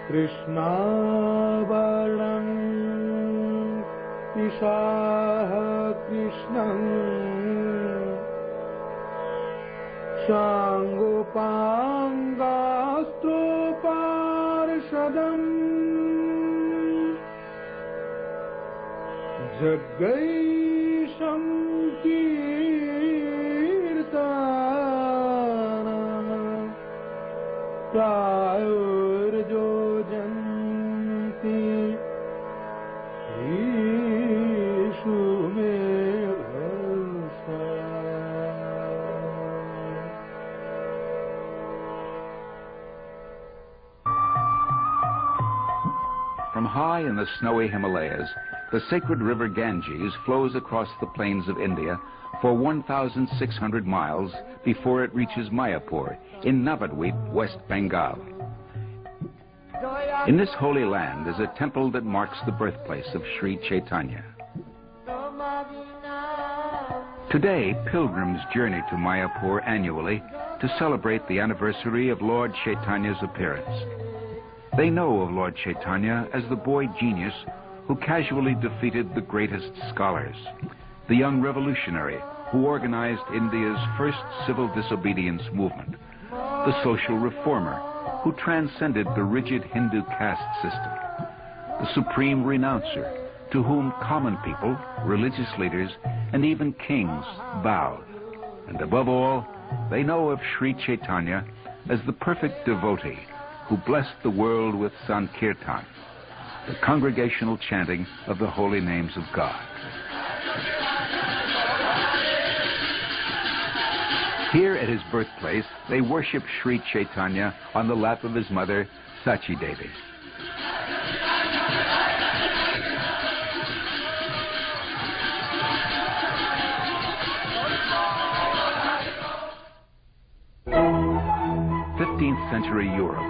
Krishna Varan Ishaha Krishnam Shangopangastro Parshadam Jagaisham Kirtana Prayurjo Janti Ishu Mevasa. From high in the snowy Himalayas, the sacred river Ganges flows across the plains of India for 1,600 miles before it reaches Mayapur in Navadvip, West Bengal. In this holy land is a temple that marks the birthplace of Sri Chaitanya. Today, pilgrims journey to Mayapur annually to celebrate the anniversary of Lord Chaitanya's appearance. They know of Lord Chaitanya as the boy genius who casually defeated the greatest scholars, the young revolutionary who organized India's first civil disobedience movement, the social reformer who transcended the rigid Hindu caste system, the supreme renouncer to whom common people, religious leaders, and even kings bowed. And above all, they know of Sri Chaitanya as the perfect devotee who blessed the world with Sankirtan, the congregational chanting of the holy names of God. Here at his birthplace, they worship Sri Chaitanya on the lap of his mother, Sachi Devi. Century Europe.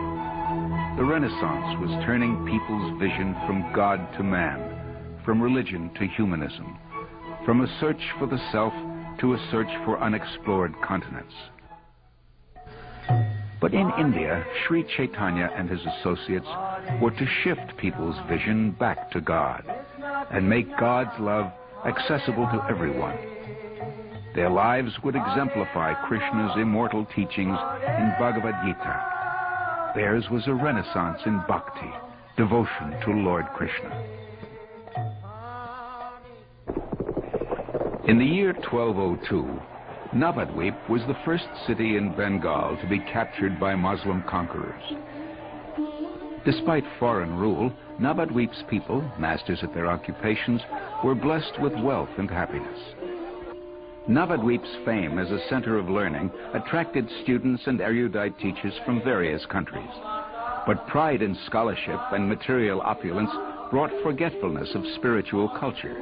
The Renaissance was turning people's vision from God to man, from religion to humanism, from a search for the self to a search for unexplored continents. But in India, Sri Chaitanya and his associates were to shift people's vision back to God and make God's love accessible to everyone. Their lives would exemplify Krishna's immortal teachings in Bhagavad Gita. Theirs was a renaissance in bhakti, devotion to Lord Krishna. In the year 1202, Navadvip was the first city in Bengal to be captured by Muslim conquerors. Despite foreign rule, Navadvip's people, masters at their occupations, were blessed with wealth and happiness. Navadvip's fame as a center of learning attracted students and erudite teachers from various countries. But pride in scholarship and material opulence brought forgetfulness of spiritual culture.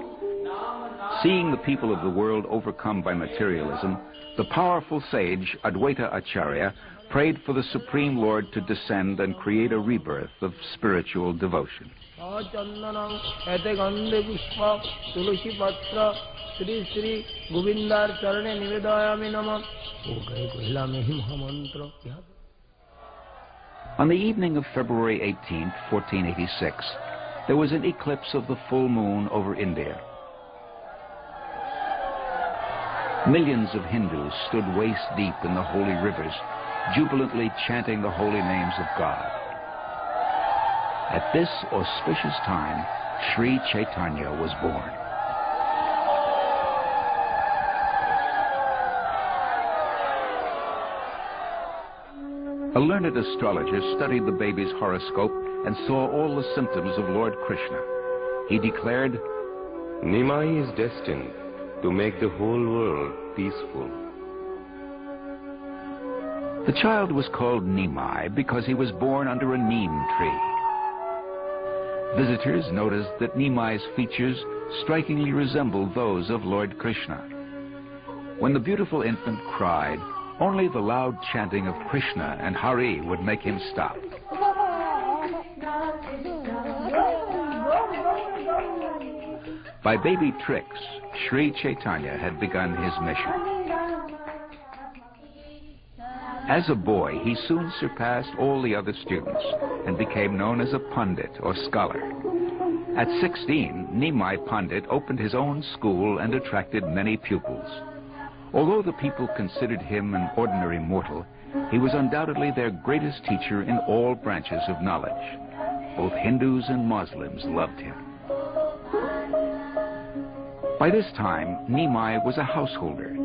Seeing the people of the world overcome by materialism, the powerful sage Advaita Acharya prayed for the Supreme Lord to descend and create a rebirth of spiritual devotion. On the evening of February 18th, 1486, there was an eclipse of the full moon over India. Millions of Hindus stood waist deep in the holy rivers, jubilantly chanting the holy names of God. At this auspicious time, Sri Chaitanya was born. A learned astrologer studied the baby's horoscope and saw all the symptoms of Lord Krishna. He declared, Nimai is destined to make the whole world peaceful. The child was called Nimai because he was born under a neem tree. Visitors noticed that Nimai's features strikingly resembled those of Lord Krishna. When the beautiful infant cried, only the loud chanting of Krishna and Hari would make him stop. By baby tricks, Sri Chaitanya had begun his mission. As a boy, he soon surpassed all the other students and became known as a pundit or scholar. At 16, Nimai Pandit opened his own school and attracted many pupils. Although the people considered him an ordinary mortal, he was undoubtedly their greatest teacher in all branches of knowledge. Both Hindus and Muslims loved him. By this time, Nimai was a householder.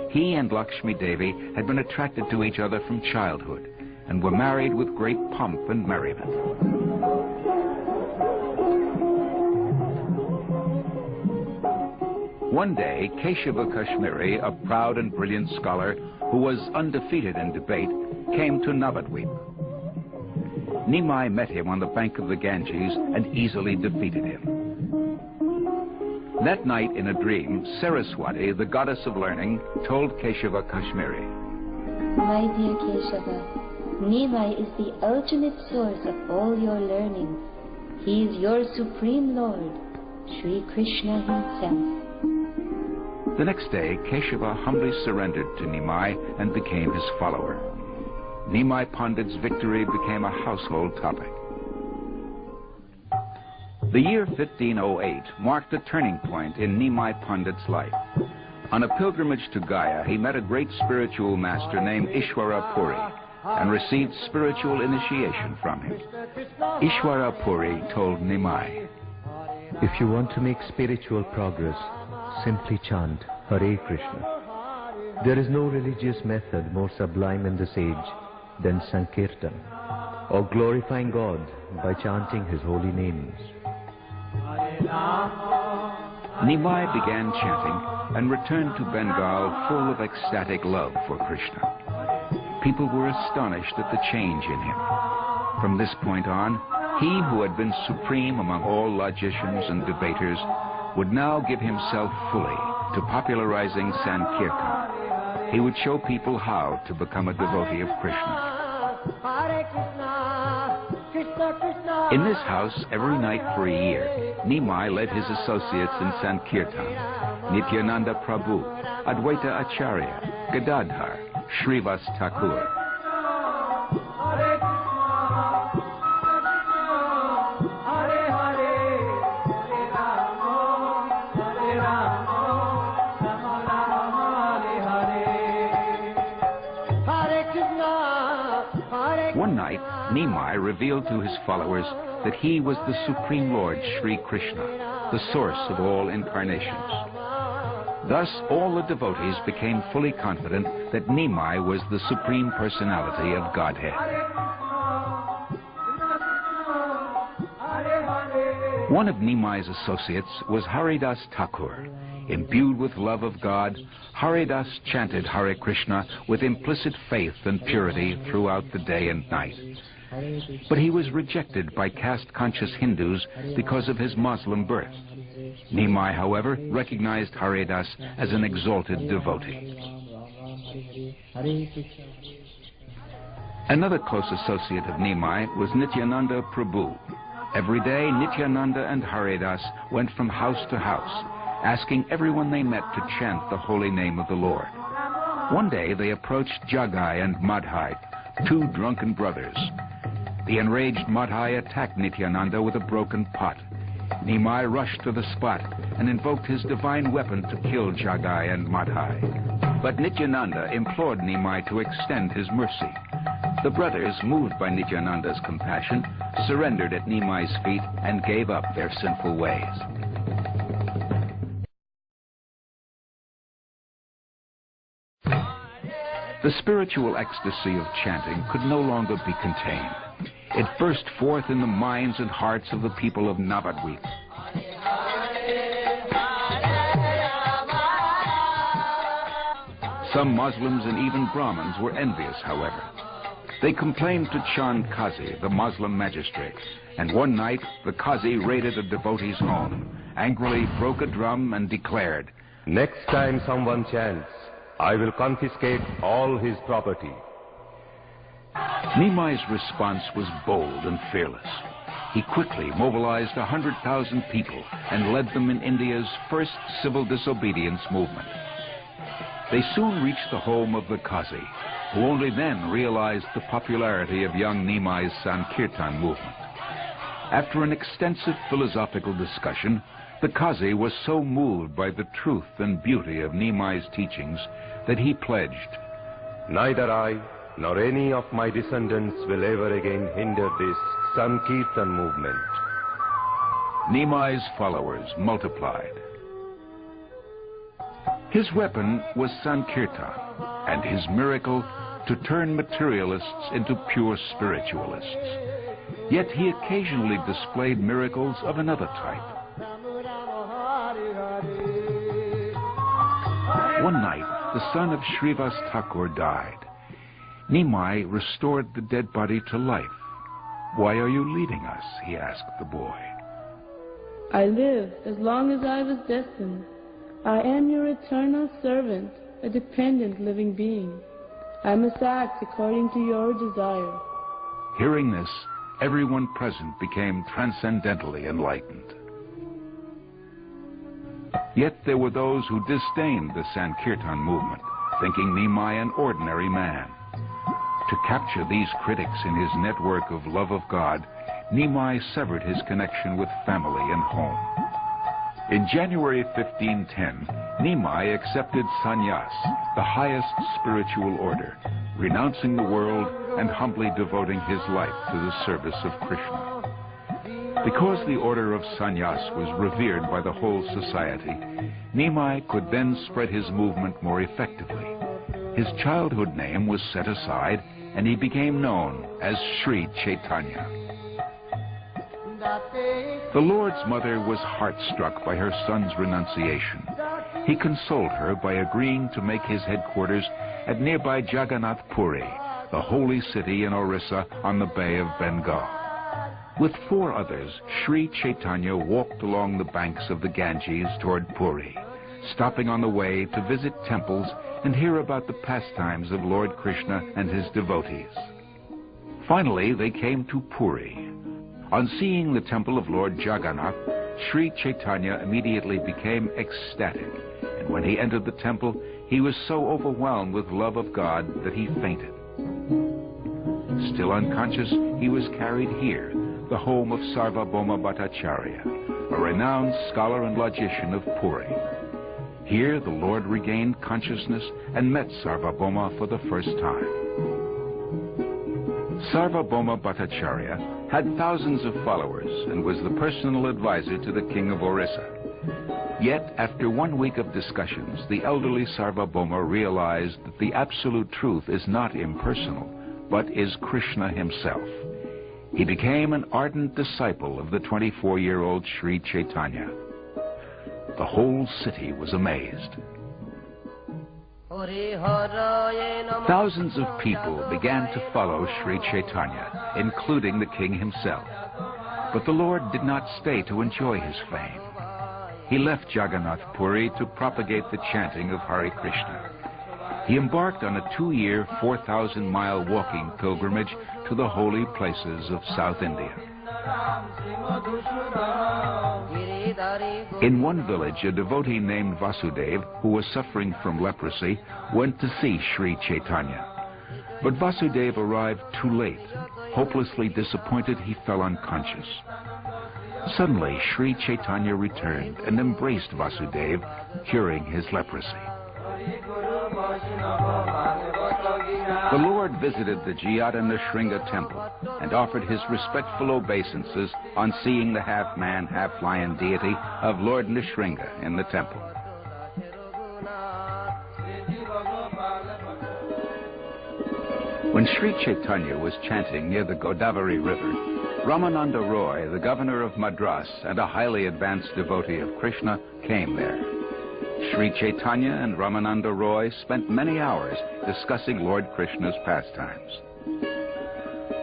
He and Lakshmi Devi had been attracted to each other from childhood and were married with great pomp and merriment. One day, Keshava Kashmiri, a proud and brilliant scholar who was undefeated in debate, came to Navadvip. Nimai met him on the bank of the Ganges and easily defeated him. That night in a dream, Saraswati, the goddess of learning, told Keshava Kashmiri, "My dear Keshava, Nimai is the ultimate source of all your learning. He is your supreme lord, Sri Krishna himself." The next day, Keshava humbly surrendered to Nimai and became his follower. Nimai Pandit's victory became a household topic. The year 1508 marked a turning point in Nimai Pandit's life. On a pilgrimage to Gaya, he met a great spiritual master named Ishwara Puri and received spiritual initiation from him. Ishwara Puri told Nimai, "If you want to make spiritual progress, simply chant Hare Krishna. There is no religious method more sublime in this age than Sankirtan, or glorifying God by chanting His holy names." Nimai began chanting and returned to Bengal full of ecstatic love for Krishna. People were astonished at the change in him. From this point on, he who had been supreme among all logicians and debaters would now give himself fully to popularizing Sankirtan. He would show people how to become a devotee of Krishna. In this house, every night for a year, Nimai led his associates in Sankirtan: Nityananda Prabhu, Advaita Acharya, Gadadhar, Srivas Thakur. One night, Nimai revealed to his followers that he was the Supreme Lord Sri Krishna, the source of all incarnations. Thus, all the devotees became fully confident that Nimai was the Supreme Personality of Godhead. One of Nimai's associates was Haridas Thakur. Imbued with love of God, Haridas chanted Hare Krishna with implicit faith and purity throughout the day and night. But he was rejected by caste-conscious Hindus because of his Muslim birth. Nimai, however, recognized Haridas as an exalted devotee. Another close associate of Nimai was Nityananda Prabhu. Every day, Nityananda and Haridas went from house to house, asking everyone they met to chant the holy name of the Lord. One day, they approached Jagai and Madhai, two drunken brothers. The enraged Madhai attacked Nityananda with a broken pot. Nimai rushed to the spot and invoked his divine weapon to kill Jagai and Madhai. But Nityananda implored Nimai to extend his mercy. The brothers, moved by Nityananda's compassion, surrendered at Nimai's feet and gave up their sinful ways. The spiritual ecstasy of chanting could no longer be contained. It burst forth in the minds and hearts of the people of Navadvip. Some Muslims and even Brahmins were envious, however. They complained to Chand Qazi, the Muslim magistrate, and one night the Qazi raided a devotee's home, angrily broke a drum and declared, Next time someone chants, I will confiscate all his property. Nimai's response was bold and fearless. He quickly mobilized 100,000 people and led them in India's first civil disobedience movement. They soon reached the home of the Qazi, who only then realized the popularity of young Nimai's Sankirtan movement. After an extensive philosophical discussion, the Qazi was so moved by the truth and beauty of Nimai's teachings that he pledged, Neither I nor any of my descendants will ever again hinder this Sankirtan movement. Nimai's followers multiplied. His weapon was Sankirtan, and his miracle to turn materialists into pure spiritualists. Yet he occasionally displayed miracles of another type. One night, the son of Srivas Thakur died. Nimai restored the dead body to life. Why are you leaving us? He asked the boy. I live as long as I was destined. I am your eternal servant, a dependent living being. I must act according to your desire. Hearing this, everyone present became transcendently enlightened. Yet there were those who disdained the Sankirtan movement, thinking Nimai an ordinary man. To capture these critics in his network of love of God, Nimai severed his connection with family and home. In January 1510, Nimai accepted sannyas, the highest spiritual order, renouncing the world and humbly devoting his life to the service of Krishna. Because the order of sannyas was revered by the whole society, Nimai could then spread his movement more effectively. His childhood name was set aside, and he became known as Sri Chaitanya. The Lord's mother was heart-struck by her son's renunciation. He consoled her by agreeing to make his headquarters at nearby Jagannath Puri, the holy city in Orissa on the Bay of Bengal. With 4 others, Sri Chaitanya walked along the banks of the Ganges toward Puri, stopping on the way to visit temples and hear about the pastimes of Lord Krishna and his devotees. Finally, they came to Puri. On seeing the temple of Lord Jagannath, Sri Chaitanya immediately became ecstatic, and when he entered the temple, he was so overwhelmed with love of God that he fainted. Still unconscious, he was carried here, the home of Sarvabhauma Bhattacharya, a renowned scholar and logician of Puri. Here, the Lord regained consciousness and met Sarvabhauma for the first time. Sarvabhauma Bhattacharya had thousands of followers and was the personal advisor to the king of Orissa. Yet, after 1 week of discussions, the elderly Sarvabhauma realized that the absolute truth is not impersonal, but is Krishna himself. He became an ardent disciple of the 24-year-old Sri Chaitanya. The whole city was amazed. Thousands of people began to follow Sri Chaitanya, including the king himself. But the Lord did not stay to enjoy his fame. He left Jagannath Puri to propagate the chanting of Hare Krishna. He embarked on a 2-year, 4,000-mile walking pilgrimage to the holy places of South India. In one village, a devotee named Vasudeva, who was suffering from leprosy, went to see Sri Chaitanya. But Vasudeva arrived too late. Hopelessly disappointed, he fell unconscious. Suddenly, Sri Chaitanya returned and embraced Vasudeva, curing his leprosy. The Lord visited the Jayata Nrsimha temple and offered his respectful obeisances on seeing the half-man, half-lion deity of Lord Nrsimha in the temple. When Sri Chaitanya was chanting near the Godavari River, Ramananda Roy, the governor of Madras and a highly advanced devotee of Krishna, came there. Sri Chaitanya and Ramananda Roy spent many hours discussing Lord Krishna's pastimes.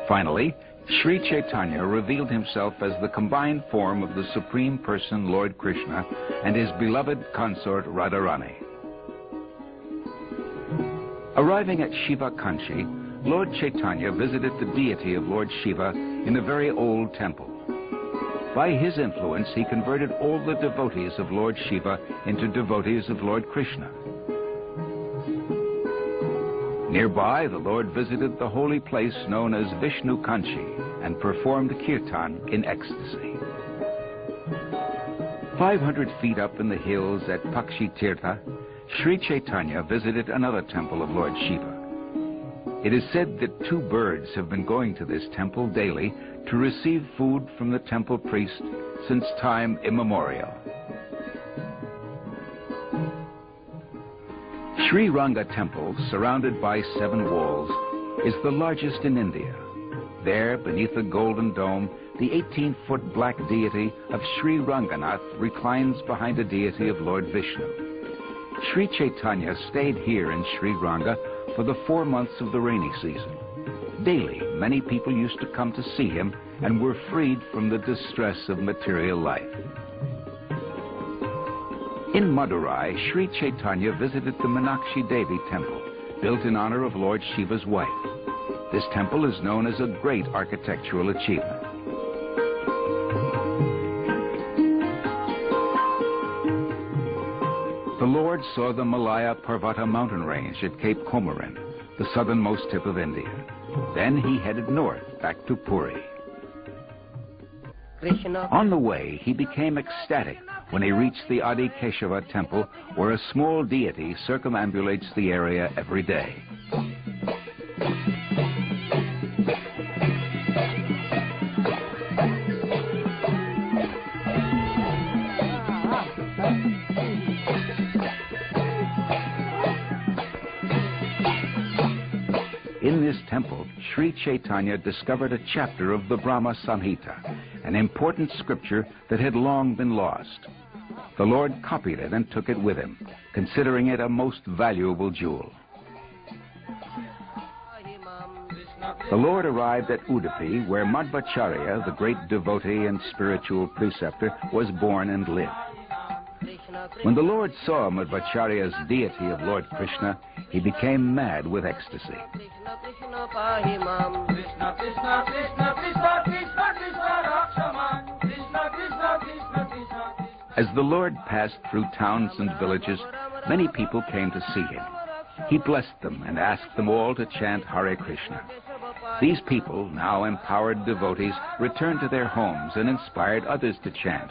Finally, Sri Chaitanya revealed himself as the combined form of the Supreme Person, Lord Krishna, and his beloved consort, Radharani. Arriving at Shiva Kanchi, Lord Chaitanya visited the deity of Lord Shiva in a very old temple. By his influence, he converted all the devotees of Lord Shiva into devotees of Lord Krishna. Nearby, the Lord visited the holy place known as Vishnu Kanchi and performed kirtan in ecstasy. 500 feet up in the hills at Pakshi Tirtha, Sri Chaitanya visited another temple of Lord Shiva. It is said that 2 birds have been going to this temple daily to receive food from the temple priest since time immemorial. Sri Ranga Temple, surrounded by 7 walls, is the largest in India. There, beneath the golden dome, the 18-foot black deity of Sri Ranganath reclines behind a deity of Lord Vishnu. Sri Chaitanya stayed here in Sri Ranga for the 4 months of the rainy season. Daily, many people used to come to see him and were freed from the distress of material life. In Madurai, Sri Chaitanya visited the Meenakshi Devi temple, built in honor of Lord Shiva's wife. This temple is known as a great architectural achievement. The Lord saw the Malaya Parvata mountain range at Cape Comorin, the southernmost tip of India. Then he headed north, back to Puri. On the way, he became ecstatic when he reached the Adi Keshava temple, where a small deity circumambulates the area every day. In this temple, Sri Chaitanya discovered a chapter of the Brahma Samhita, an important scripture that had long been lost. The Lord copied it and took it with him, considering it a most valuable jewel. The Lord arrived at Udupi, where Madhvacharya, the great devotee and spiritual preceptor, was born and lived. When the Lord saw Madhvacharya's deity of Lord Krishna, he became mad with ecstasy. As the Lord passed through towns and villages, many people came to see him. He blessed them and asked them all to chant Hare Krishna. These people, now empowered devotees, returned to their homes and inspired others to chant.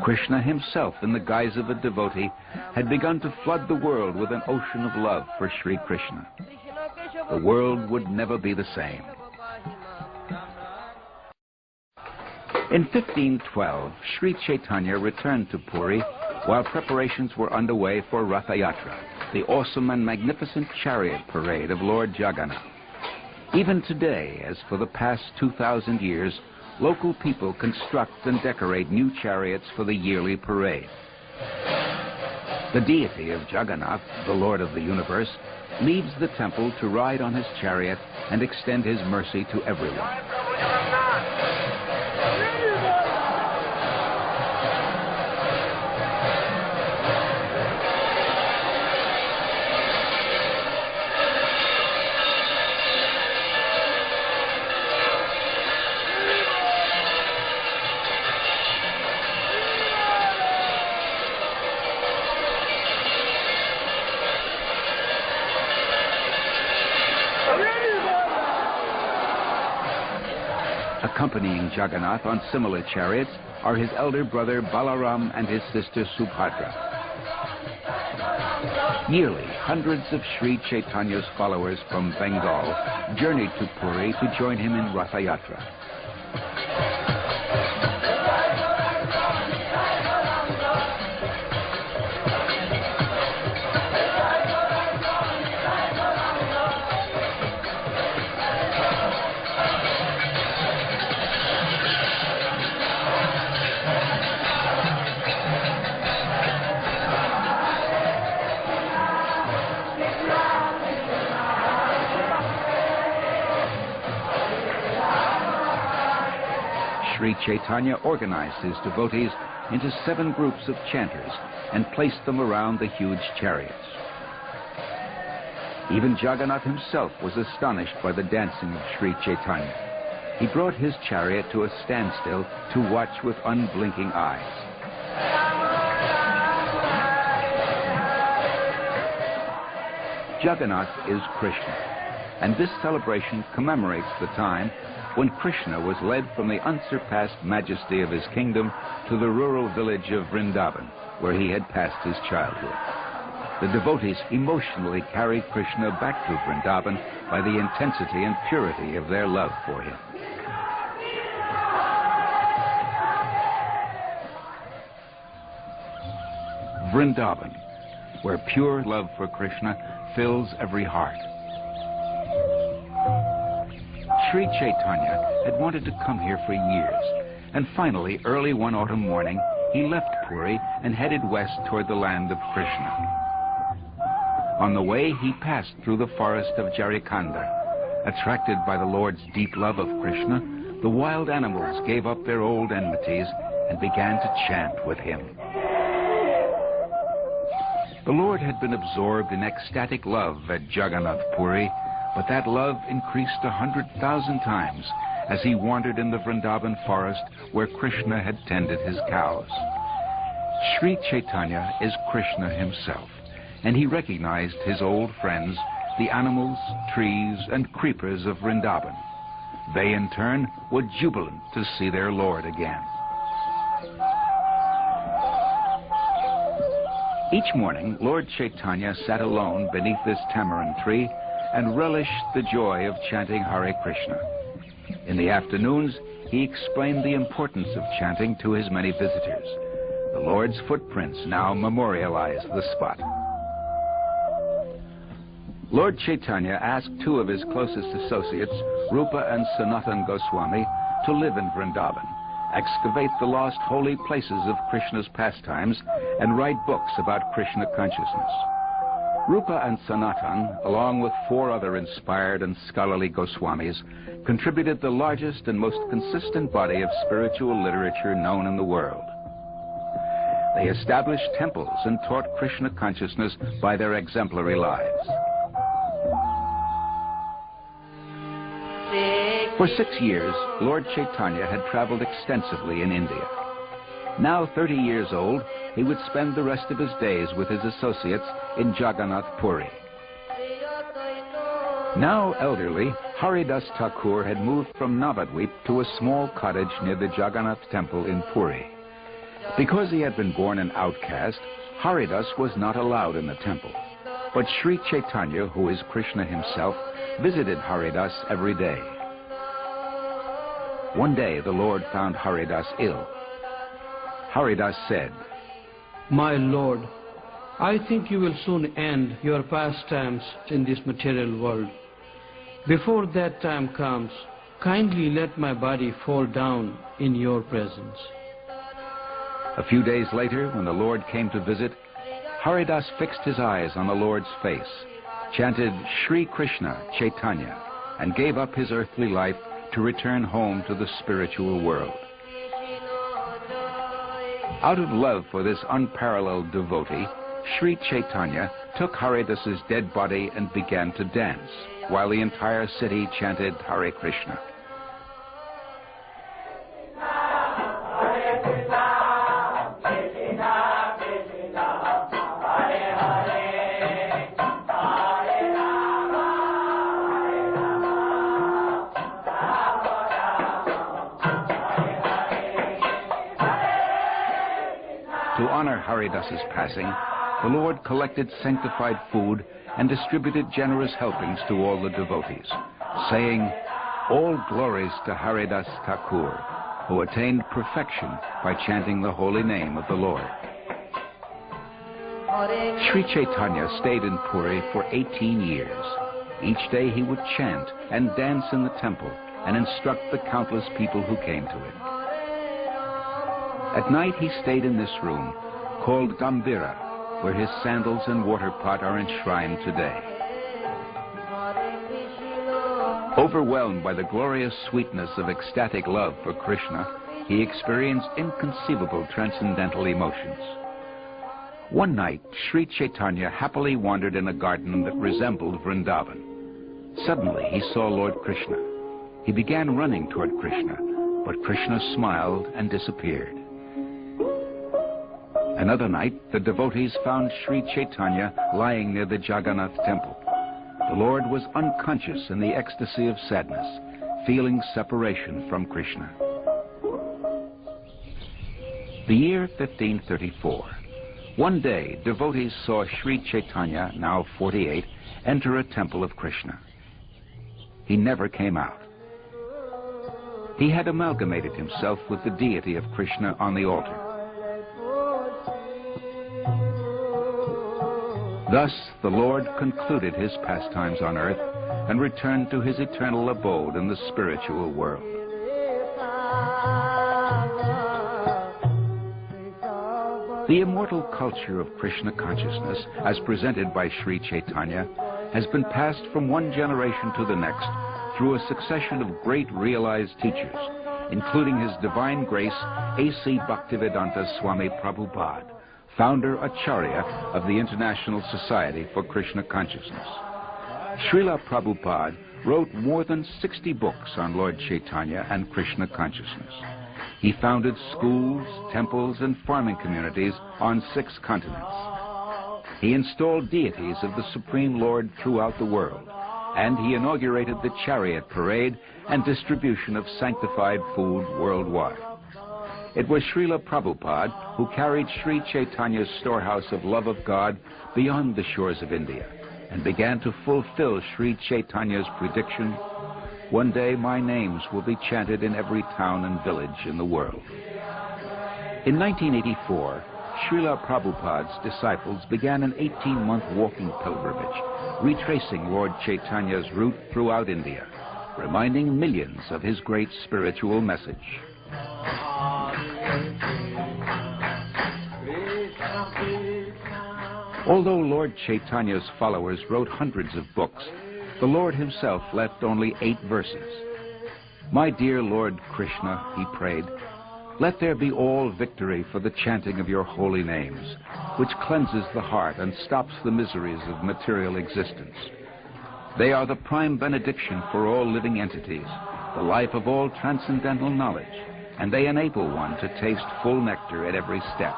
Krishna himself, in the guise of a devotee, had begun to flood the world with an ocean of love for Sri Krishna. The world would never be the same. In 1512, Sri Chaitanya returned to Puri while preparations were underway for Ratha Yatra, the awesome and magnificent chariot parade of Lord Jagannath. Even today, as for the past 2,000 years, local people construct and decorate new chariots for the yearly parade. The deity of Jagannath, the Lord of the universe, leaves the temple to ride on his chariot and extend his mercy to everyone. Accompanying Jagannath on similar chariots are his elder brother Balaram and his sister Subhadra. Yearly, hundreds of Sri Chaitanya's followers from Bengal journeyed to Puri to join him in Ratha Yatra. Sri Chaitanya organized his devotees into 7 groups of chanters and placed them around the huge chariots. Even Jagannath himself was astonished by the dancing of Sri Chaitanya. He brought his chariot to a standstill to watch with unblinking eyes. Jagannath is Krishna, and this celebration commemorates the time when Krishna was led from the unsurpassed majesty of his kingdom to the rural village of Vrindavan, where he had passed his childhood. The devotees emotionally carried Krishna back to Vrindavan by the intensity and purity of their love for him. Vrindavan, where pure love for Krishna fills every heart. Sri Chaitanya had wanted to come here for years, and finally, early one autumn morning, he left Puri and headed west toward the land of Krishna. On the way, he passed through the forest of Jarikanda. Attracted by the Lord's deep love of Krishna, the wild animals gave up their old enmities and began to chant with him. The Lord had been absorbed in ecstatic love at Jagannath Puri, but that love increased 100,000 times as he wandered in the Vrindavan forest where Krishna had tended his cows. Sri Chaitanya is Krishna himself, and he recognized his old friends, the animals, trees, and creepers of Vrindavan. They, in turn, were jubilant to see their Lord again. Each morning, Lord Chaitanya sat alone beneath this tamarind tree and relished the joy of chanting Hare Krishna. In the afternoons, he explained the importance of chanting to his many visitors. The Lord's footprints now memorialize the spot. Lord Chaitanya asked two of his closest associates, Rupa and Sanatan Goswami, to live in Vrindavan, excavate the lost holy places of Krishna's pastimes, and write books about Krishna consciousness. Rupa and Sanatan, along with 4 other inspired and scholarly Goswamis, contributed the largest and most consistent body of spiritual literature known in the world. They established temples and taught Krishna consciousness by their exemplary lives. For 6 years, Lord Chaitanya had traveled extensively in India. Now 30 years old, he would spend the rest of his days with his associates in Jagannath Puri. Now elderly, Haridas Thakur had moved from Navadvip to a small cottage near the Jagannath temple in Puri. Because he had been born an outcast, Haridas was not allowed in the temple. But Sri Chaitanya, who is Krishna himself, visited Haridas every day. One day, the Lord found Haridas ill. Haridas said, "My Lord, I think you will soon end your pastimes in this material world. Before that time comes, kindly let my body fall down in your presence." A few days later, when the Lord came to visit, Haridas fixed his eyes on the Lord's face, chanted Shri Krishna Chaitanya, and gave up his earthly life to return home to the spiritual world. Out of love for this unparalleled devotee, Sri Chaitanya took Haridas's dead body and began to dance, while the entire city chanted Hare Krishna. To honor Haridas's passing, the Lord collected sanctified food and distributed generous helpings to all the devotees, saying, "All glories to Haridas Thakur, who attained perfection by chanting the holy name of the Lord." Sri Chaitanya stayed in Puri for 18 years. Each day he would chant and dance in the temple and instruct the countless people who came to him. At night he stayed in this room, called Gambira, where his sandals and water pot are enshrined today. Overwhelmed by the glorious sweetness of ecstatic love for Krishna, he experienced inconceivable transcendental emotions. One night, Sri Chaitanya happily wandered in a garden that resembled Vrindavan. Suddenly he saw Lord Krishna. He began running toward Krishna, but Krishna smiled and disappeared. Another night, the devotees found Sri Chaitanya lying near the Jagannath temple. The Lord was unconscious in the ecstasy of sadness, feeling separation from Krishna. The year 1534. One day, devotees saw Sri Chaitanya, now 48, enter a temple of Krishna. He never came out. He had amalgamated himself with the deity of Krishna on the altar. Thus, the Lord concluded his pastimes on earth and returned to his eternal abode in the spiritual world. The immortal culture of Krishna consciousness, as presented by Sri Chaitanya, has been passed from one generation to the next through a succession of great realized teachers, including His Divine Grace A.C. Bhaktivedanta Swami Prabhupada, founder Acharya of the International Society for Krishna Consciousness. Srila Prabhupada wrote more than 60 books on Lord Chaitanya and Krishna consciousness. He founded schools, temples, and farming communities on 6 continents. He installed deities of the Supreme Lord throughout the world, and he inaugurated the chariot parade and distribution of sanctified food worldwide. It was Srila Prabhupada who carried Sri Chaitanya's storehouse of love of God beyond the shores of India and began to fulfill Sri Chaitanya's prediction, "One day my names will be chanted in every town and village in the world." In 1984, Srila Prabhupada's disciples began an 18-month walking pilgrimage, retracing Lord Chaitanya's route throughout India, reminding millions of his great spiritual message. Although Lord Chaitanya's followers wrote hundreds of books, the Lord himself left only 8 verses. "My dear Lord Krishna," he prayed, "let there be all victory for the chanting of your holy names, which cleanses the heart and stops the miseries of material existence. They are the prime benediction for all living entities, the life of all transcendental knowledge, and they enable one to taste full nectar at every step.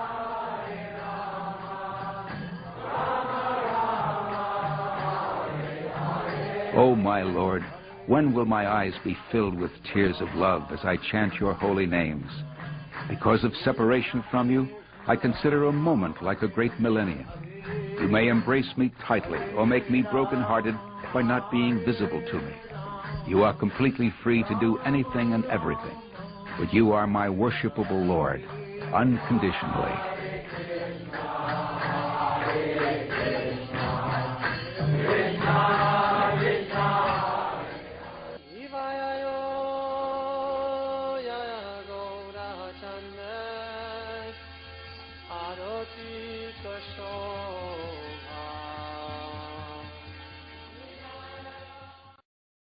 Oh, my Lord, when will my eyes be filled with tears of love as I chant your holy names? Because of separation from you, I consider a moment like a great millennium. You may embrace me tightly or make me broken-hearted by not being visible to me. You are completely free to do anything and everything, but you are my worshipable Lord, unconditionally."